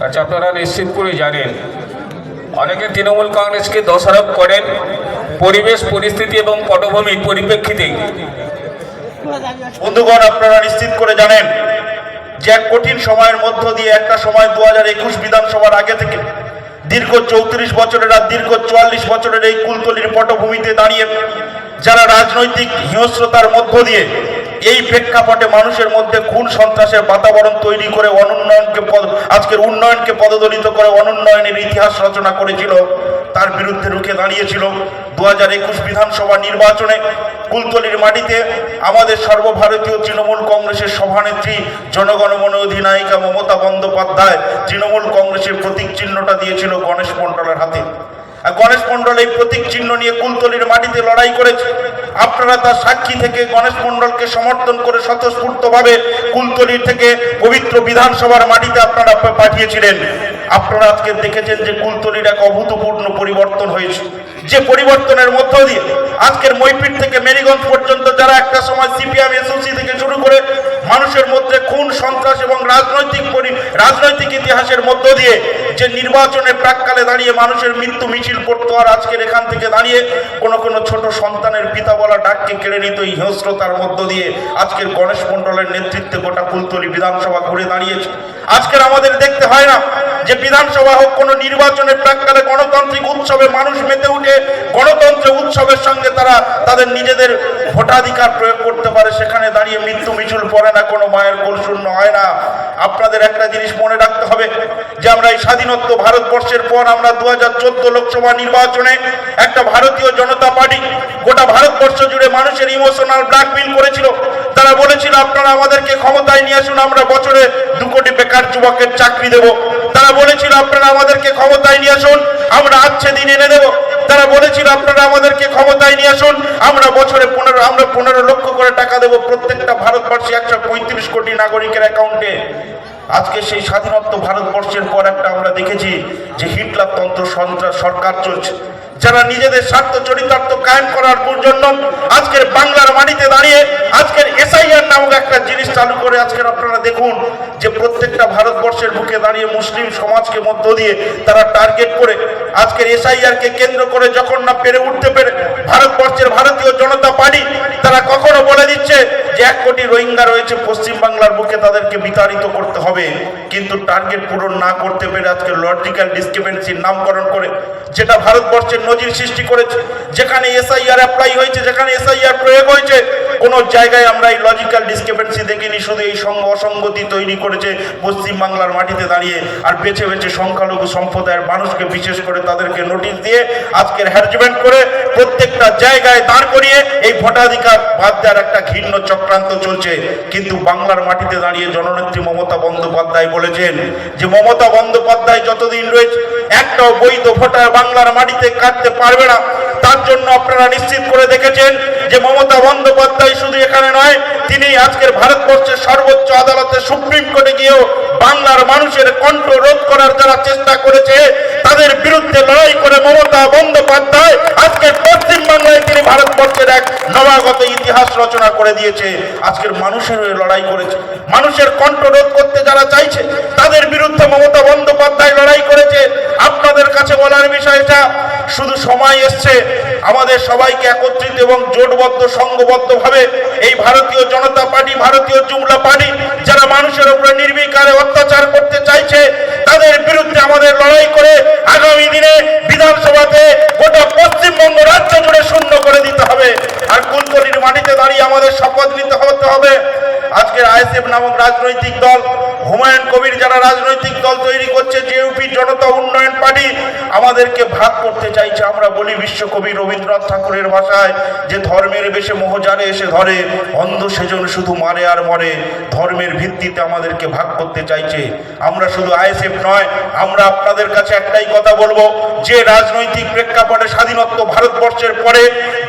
আচ্ছা, আপনারা নিশ্চিত করে জানেন অনেকে তৃণমূল কংগ্রেসকে দোষারোপ করেন পরিবেশ পরিস্থিতি এবং পটভূমির পরিপ্রেক্ষিতে। বন্ধুগণ, আপনারা নিশ্চিত করে জানেন যে এক কঠিন সময়ের মধ্য দিয়ে একটা সময় 2021 বিধানসভার আগে থেকে দীর্ঘ 34 বছরের আর দীর্ঘ 44 বছরের এই কুলতলির পটভূমিতে দাঁড়িয়ে যারা রাজনৈতিক হিংস্রতার মধ্য দিয়ে এই প্রেক্ষাপটে মানুষের মধ্যে খুন সন্ত্রাসের বাতাবরণ তৈরি করে আজকের উন্নয়নকে পদদলিত করে অনুন্নয়নের ইতিহাস রচনা করেছিল, তার বিরুদ্ধে রুখে দাঁড়িয়েছিল 2021 বিধানসভা নির্বাচনে কুলতলির মাটিতে আমাদের সর্বভারতীয় তৃণমূল কংগ্রেসের সভানেত্রী জনগণমন অধিনায়িকা মমতা বন্দ্যোপাধ্যায় তৃণমূল কংগ্রেসের প্রতীক চিহ্নটা দিয়েছিল গণেশ মণ্ডলের হাতে। গণেশ মণ্ডল এই প্রতীক চিহ্ন নিয়ে কুলতলির মাটিতে লড়াই করেছে। আপনারা তার সাক্ষী থেকে গণেশ মণ্ডলকে সমর্থন করে স্বতঃস্ফূর্তভাবে কুলতলির থেকে পবিত্র বিধানসভার মাটিতে আপনারা পাঠিয়েছিলেন। আপনারা আজকে দেখেছেন যে কুলতলির এক অভূতপূর্ণ পরিবর্তন হয়েছে, যে পরিবর্তনের মধ্য দিয়ে আজকের মইপিট থেকে মেরিগঞ্জ পর্যন্ত যারা একটা সময় সিপিএম এসওসি থেকে শুরু করে মানুষের মধ্যে খুন সন্ত্রাস এবং রাজনৈতিক ইতিহাসের মধ্য দিয়ে যে নির্বাচনের প্রাককালে দাঁড়িয়ে মানুষের মৃত্যু মিছিল করতো, আর আজকের এখান থেকে দাঁড়িয়ে কোনো ছোট সন্তানের পিতা বলা ডাককে কেড়ে নিত এই হিংস্রতার মধ্য দিয়ে আজকের গণেশ মণ্ডলের নেতৃত্বে গোটা কুলতলি বিধানসভা ঘুরে দাঁড়িয়েছে। আজকের আমাদের দেখতে হয় না যে বিধানসভা হোক কোনো নির্বাচনের প্রাককালে গণতান্ত্রিক উৎসবে মানুষ মেতে উঠে গণতন্ত্রের উৎসবের সঙ্গে তারা তাদের নিজেদের ভোটাধিকার প্রয়োগ করতে পারে, সেখানে দাঁড়িয়ে মৃত্যু মিছিল পড়ে না, কোনো মায়ের কোল শূন্য হয় না। আপনাদের একটা জিনিস মনে রাখতে হবে যে আমরা এই স্বাধীনত্ব ভারতবর্ষের পর আমরা 2014 লোকসভা নির্বাচনে একটা ভারতীয় জনতা পার্টি গোটা ভারতবর্ষ জুড়ে মানুষের ইমোশনাল ব্ল্যাকমেইল করেছিল। তারা বলেছিল আপনারা আমাদেরকে ক্ষমতায় নিয়ে আসুন, আমরা বছরে 2 কোটি বেকার যুবকের চাকরি দেব। তারা বলেছিল আপনারা আমাদেরকে ক্ষমতায় নিয়ে আসুন, আমরা আচ্ছে দিন এনে দেব। তারা বলেছিল আপনারা আমাদেরকে ক্ষমতায় নিয়ে আসুন, আমরা বছরে 15 লক্ষ করে টাকা দেব প্রত্যেকটা ভারতবর্ষে 135 কোটি নাগরিকের অ্যাকাউন্টে। আজকে সেই স্বাধীনত্ব ভারতবর্ষের পর একটা আমরা দেখেছি যে হিটলার তন্ত্র সন্ত্রাস সরকার চলছে, যারা নিজেদের স্বার্থ চরিতার্থ কায়েম করার জন্য আজকের বাংলার মাটিতে দাঁড়িয়ে আজকের এসআইআর নামক একটা জিনিস চালু করে আজকের আপনারা দেখুন যে প্রত্যেকটা ভারতবর্ষের বুকে দাঁড়িয়ে মুসলিম সমাজকে মধ্য দিয়ে তারা টার্গেট করে আজকের এসআইআরকে কেন্দ্র করে যখন না পেরে উঠতে পেরে ভারতবর্ষের ভারতীয় জনতা পার্টি তারা কখনো বলে দিচ্ছে যে 1 কোটি রোহিঙ্গা রয়েছে পশ্চিমবাংলার বুকে, তাদেরকে বিতাড়িত করতে হবে, কিন্তু টার্গেট পূরণ না করতে পেরে আজকে লজিক্যাল ডিসক্রিমিনেন্সির নামকরণ করে যেটা ভারতবর্ষের নজির সৃষ্টি করেছে, যেখানে এসআইআর অ্যাপ্লাই হয়েছে, যেখানে এসআইআর প্রয়োগ হয়েছে, কোনো জায়গায় আমরা এই লজিক্যাল ডিসক্রিমিনেন্সি দেখিনি। শুধু এই অসঙ্গতি তৈরি করেছে পশ্চিমবাংলার মাটিতে দাঁড়িয়ে আর বেছে বেছে সংখ্যালঘু সম্প্রদায়ের মানুষকে বিশেষ করে তাদেরকে নোটিশ দিয়ে আজকের হ্যারাসমেন্ট করে প্রত্যেকটা জায়গায় দাঁড় করিয়ে এই ভোটাধিকার বাদ দেওয়ার একটা ঘৃণ্য চক্রান্ত চলছে। কিন্তু বাংলার মাটিতে দাঁড়িয়ে জননেত্রী মমতা বন্দ্যোপাধ্যায় বলেছেন যে মমতা বন্দ্যোপাধ্যায় যতদিন রয়েছে একটাও বৈধ ভোটার বাংলার মাটিতে কাটতে পারবে না। তার জন্য আপনারা নিশ্চিত করে দেখেছেন যে মমতা বন্দ্যোপাধ্যায় শুধু এখানে নয়, তিনি আজকের ভারতবর্ষের সর্বোচ্চ আদালতে সুপ্রিম কোর্টে গিয়েও বাংলার মানুষের কণ্ঠ রোধ করার যারা চেষ্টা করেছে তাদের বিরুদ্ধে লড়াই করে মমতা বন্দ্যোপাধ্যায় আজকের পশ্চিমবাংলায় তিনি ভারতবর্ষের এক নবাগত ইতিহাস রচনা করে দিয়েছে। আজকের মানুষের লড়াই করেছে, মানুষের কণ্ঠ রোধ করতে যারা চাইছে তাদের বিরুদ্ধে মমতা বন্দ্যোপাধ্যায় লড়াই করেছে। আপনাদের কাছে বলার বিষয়টা শুধু সময় এসছে আমাদের সবাইকে একত্রিত এবং জোটবদ্ধ সংঘবদ্ধভাবে এই ভারতীয় জনতা পার্টি, ভারতীয় জুমলা পার্টি যারা মানুষের উপরে নির্বিকারে অত্যাচার করতে চাইছে তাদের বিরুদ্ধে আমাদের লড়াই করে আগামী দিনে বিধানসভাতে গোটা পশ্চিমবঙ্গ রাজ্য জুড়ে শূন্য করে দিতে হবে। আর কুলতলির মাটিতে দাঁড়িয়ে আমাদের শপথ নিতে হবে আজকের আইএসএফ নামক রাজনৈতিক দল, হুমায়ুন কবির যারা রাজনৈতিক দল তৈরি করছে, জেইউপি জনতা উন্নয়ন পার্টি আমাদেরকে ভাগ করতে চাইছে। আমরা বলি বিশ্বকবি রবীন্দ্রনাথ ঠাকুরের ভাষায় যে ধর্মের বেশে মোহজারে এসে ধরে, অন্ধ সেজন শুধু মারে আর মরে। ধর্মের ভিত্তিতে আমাদেরকে ভাগ করতে চাইছে। আমরা শুধু আইএসএফ নয়, আমরা আপনাদের কাছে একটাই কথা বলবো যে রাজনৈতিক প্রেক্ষাপটে স্বাধীনত্ব ভারতবর্ষের পরে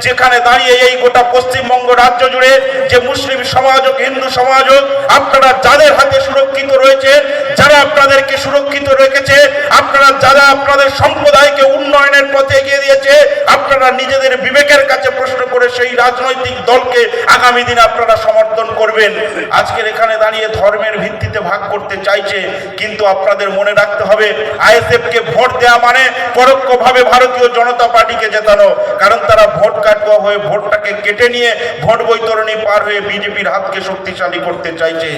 যেখানে দাঁড়িয়ে এই গোটা পশ্চিমবঙ্গ রাজ্য জুড়ে যে মুসলিম সমাজ হোক, হিন্দু সমাজ হোক, আপনারা যাদের হাতে সুরক্ষিত রয়েছে, যারা আপনাদেরকে সুরক্ষিত রেখেছে, আপনারা যারা আপনাদের সম্প্রদায়কে উন্নয়নের পথে এগিয়ে দিয়েছে, আপনারা আপনারা নিজেদের বিবেকের কাছে প্রশ্ন করে সেই রাজনৈতিক দলকে আগামী দিনে আপনারা সমর্থন করবেন। আজকের এখানে দাঁড়িয়ে ধর্মের ভিত্তিতে ভাগ করতে চাইছে, কিন্তু আপনাদের মনে রাখতে হবে আইএসএফকে ভোট দেওয়া মানে পরোক্ষভাবে ভারতীয় জনতা পার্টিকে জেতানো, কারণ তারা ভোট কাটুয়া হয়ে ভোটটাকে কেটে নিয়ে ভোট বৈতরণী পার হয়ে বিজেপির হাতকে শক্তিশালী করতে চাইছে।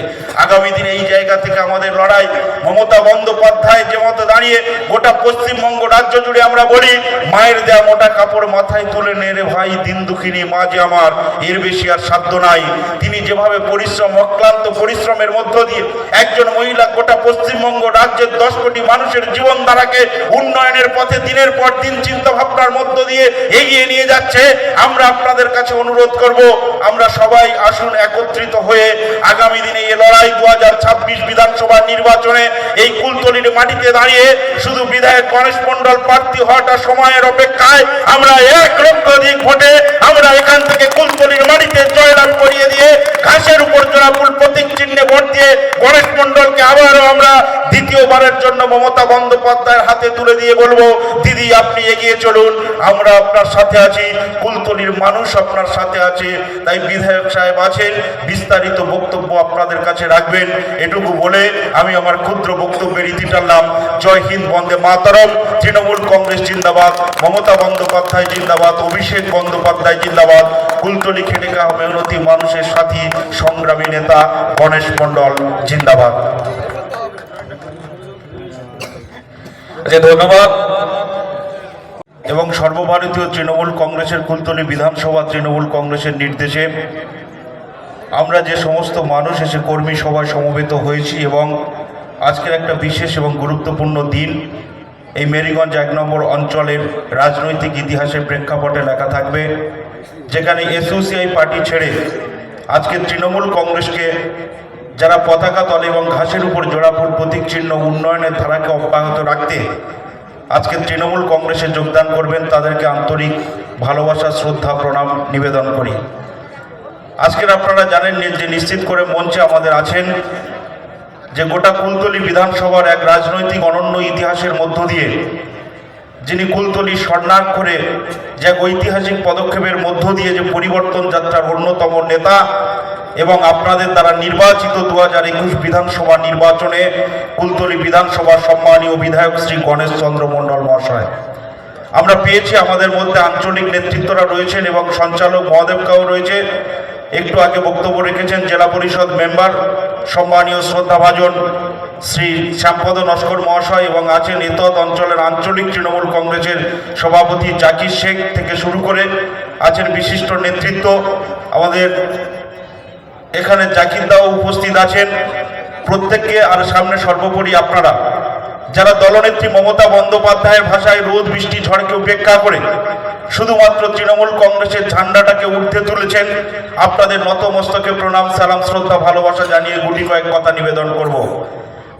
আগামী দিনে এই জায়গা থেকে আমাদের লড়াই। মমতা বন্দ্যোপাধ্যায় যে মতো দাঁড়িয়ে গোটা পশ্চিমবঙ্গ রাজ্য জুড়ে আমরা বলি মায়ের দেয়া মোটা কাপড় মাথায় তুলে নে রে ভাই, দিন দুঃখিনী মা যে আমার, এর বেশি আর সাধ্য নাই। তিনি যেভাবে পরিশ্রম, অক্লান্ত পরিশ্রমের মধ্য দিয়ে একজন মহিলা গোটা পশ্চিমবঙ্গ রাজ্যের 10 কোটি মানুষের জীবনধারাকে উন্নয়নের পথে দিনের পর দিন চিন্তা ভাবনার মধ্য দিয়ে এগিয়ে নিয়ে যাচ্ছে, আমরা আপনাদের কাছে অনুরোধ করব আমরা সবাই আসুন একত্রিত হয়ে আগামী দিনে এই লড়াই 2026 বিধানসভা নির্বাচনে এই কুলতলির মাটিতে দাঁড়িয়ে শুধু বিধায়ক গণেশ মণ্ডল প্রার্থী হওয়াটা সময়ের অপেক্ষায় আমরা 1 লক্ষ অধিক ভোটে আমরা এখান থেকে কুলতলির মাটিতে জয়লাভ করিয়ে দিয়ে ঘাসের উপর জোড়াফুল প্রতীক চিহ্নে ভোট দিয়ে গণেশ মণ্ডলকে আবারও আমরা দ্বিতীয়বারের জন্য মমতা বন্দ্যোপাধ্যায়ের হাতে তুলে দিয়ে বলবো দিদি আপনি এগিয়ে চলুন, আমরা আপনার সাথে আছি, কুলতলির মানুষ আপনার সাথে আছে। তাই বিধায়ক সাহেব আছেন, বিস্তারিত বক্তব্য আপনাদের কাছে রাখবেন, এটুকু বলে আমি আমার ক্ষুদ্র বক্তব্যের ইতি টানলাম। জয় হিন্দ, বন্দে মাতরম। তৃণমূল কংগ্রেস জিন্দাবাদ, মমতা বন্দ্যোপাধ্যায় জিন্দাবাদ, অভিষেক বন্দ্যোপাধ্যায় জিন্দাবাদ, কুলতলি খেটে খাওয়া মেহনতি মানুষের সাথী সংগ্রামী নেতা গণেশ মণ্ডল জিন্দাবাদ। ধন্যবাদ। এবং সর্বভারতীয় তৃণমূল কংগ্রেসের কুলতলি বিধানসভা তৃণমূল কংগ্রেসের নির্দেশে আমরা যে সমস্ত মানুষ এসে কর্মী সভায় সমবেত হয়েছি এবং আজকের একটা বিশেষ এবং গুরুত্বপূর্ণ দিন, এই মেরিগঞ্জ 1 নম্বর অঞ্চলের রাজনৈতিক ইতিহাসের প্রেক্ষাপটে লেখা থাকবে, যেখানে এসইউসিআই পার্টি ছেড়ে আজকে তৃণমূল কংগ্রেসকে যারা পতাকা তলে এবং ঘাসের উপর জোড়াফুল প্রতীক চিহ্ন উন্নয়নের ধারাকে অব্যাহত রাখতে আজকে তৃণমূল কংগ্রেসে যোগদান করবেন, তাদেরকে আন্তরিক ভালোবাসা, শ্রদ্ধা, প্রণাম নিবেদন করি। আজকের আপনারা জানেন যে নিশ্চিত করে মঞ্চে আমাদের আছেন যে গোটা কুলতলি বিধানসভার এক রাজনৈতিক অনন্য ইতিহাসের মধ্য দিয়ে যিনি কুলতলি স্বর্ণাক্ষরে যে এক ঐতিহাসিক পদক্ষেপের মধ্য দিয়ে যে পরিবর্তন যাত্রার অন্যতম নেতা এবং আপনাদের দ্বারা নির্বাচিত 2021 বিধানসভা নির্বাচনে কুলতলি বিধানসভার সম্মানীয় বিধায়ক শ্রী গণেশ চন্দ্র মণ্ডল মহাশয়। আমরা পেয়েছি আমাদের মধ্যে আঞ্চলিক নেতৃত্বরা রয়েছেন এবং সঞ্চালক মহাদেবকাও রয়েছে। একটু আগে বক্তব্য রেখেছেন জেলা পরিষদ মেম্বার সম্মানীয় শ্রদ্ধাভাজন শ্রী শ্যামপদ নস্কর মহাশয় এবং আছেন এতদ অঞ্চলের আঞ্চলিক তৃণমূল কংগ্রেসের সভাপতি জাকির শেখ থেকে শুরু করে আছেন বিশিষ্ট নেতৃত্ব। আমাদের এখানে জাকিরদাও উপস্থিত আছেন প্রত্যেককে। আর সামনে সর্বোপরি আপনারা যারা দলনেত্রী মমতা বন্দ্যোপাধ্যায়ের ভাষায় রোদ বৃষ্টি ঝড়কে উপেক্ষা করে শুধুমাত্র তৃণমূল কংগ্রেসের ঝান্ডাটাকে উঠতে তুলেছেন, আপনাদের নতমস্তকে প্রণাম, সালাম, শ্রদ্ধা, ভালোবাসা জানিয়ে গুটি কয়েক কথা নিবেদন করব।